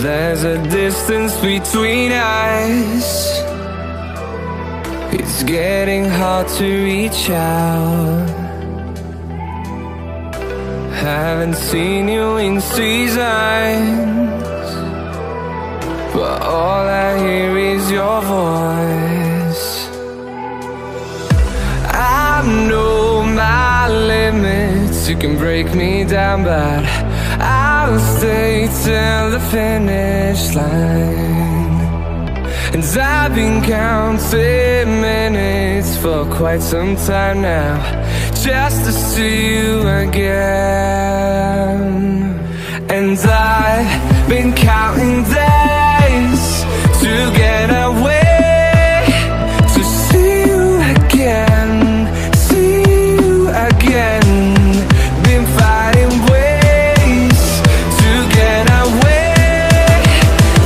There's a distance between us. It's getting hard to reach out. Haven't seen you in seasons, but all I hear is your voice. I know my limits, you can break me down, but I'll stay till the finish line. And I've been counting minutes for quite some time now, just to see you again. And I've been counting days to get away, to see you again, see you again. Been fighting ways to get away,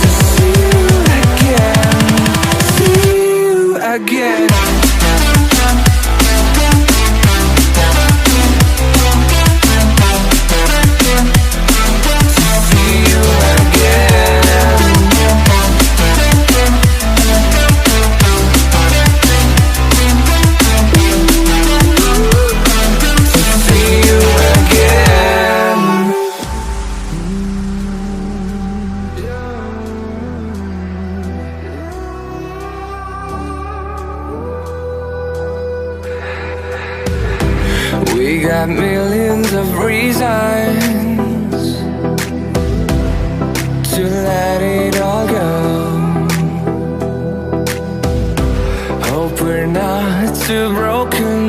to see you again, see you again. reasons to let it all go. Hope we're not too broken.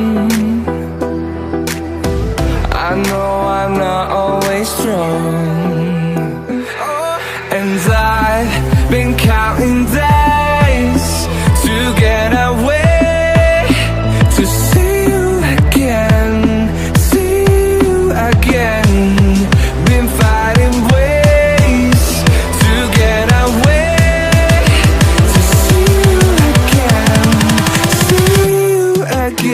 I know I'm not always strong, and I've been counting days to get away, to see you again, see you again. Been fighting ways to get away, to see you again, see you again.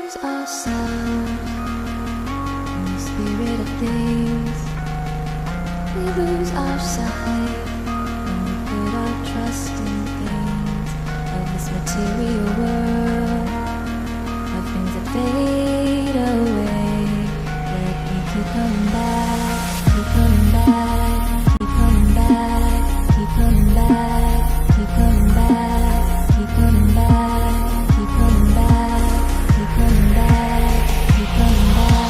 lose ourselves in the spirit of things. We lose our sight when we put our trust in things of this material world, of things that fade away. Yet we keep coming back, keep coming back, keep coming back, keep coming back, keep coming back, keep coming back, keep coming back, keep coming back, keep coming back, keep coming back,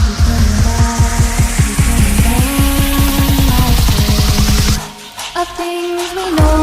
keep coming back. Of things we know.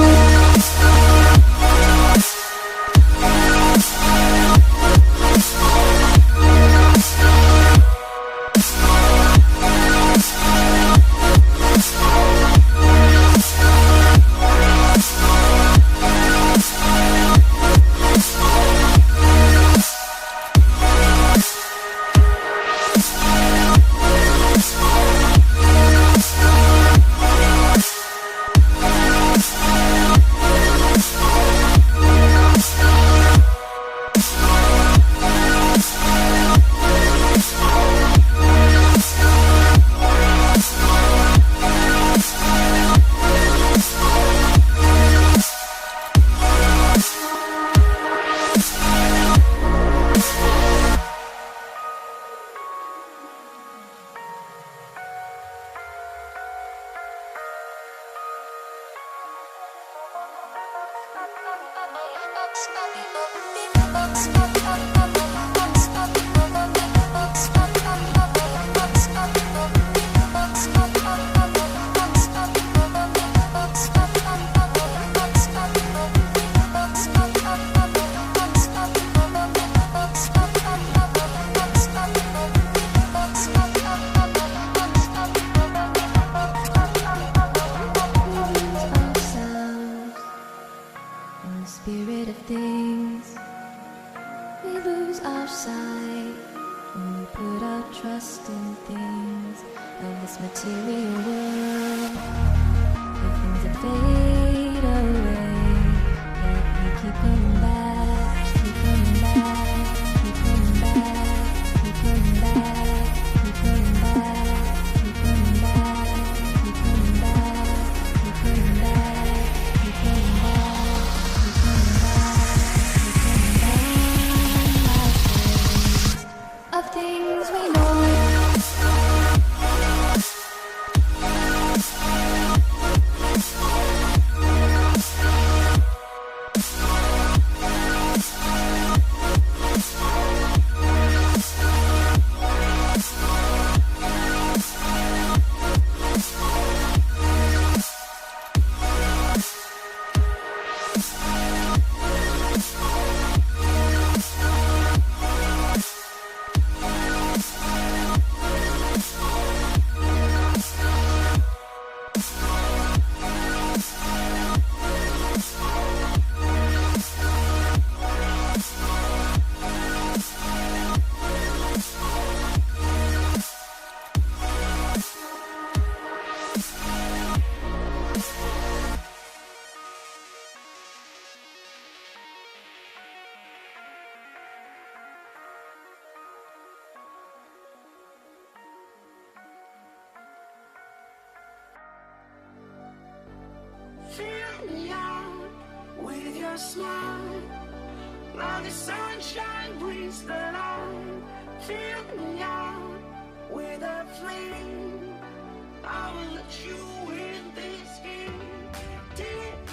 Spirit of things, we lose our sight when we put our trust in things of this material world, the things that fade away. Yet we keep coming back, keep coming back, keep coming back, keep coming back, keep coming back, keep coming back, keep coming back, keep coming back, keep coming back. Of things we know. Fill me out with your smile, like the sunshine brings the light. Fill me out with a flame, I will let you in this game. Deep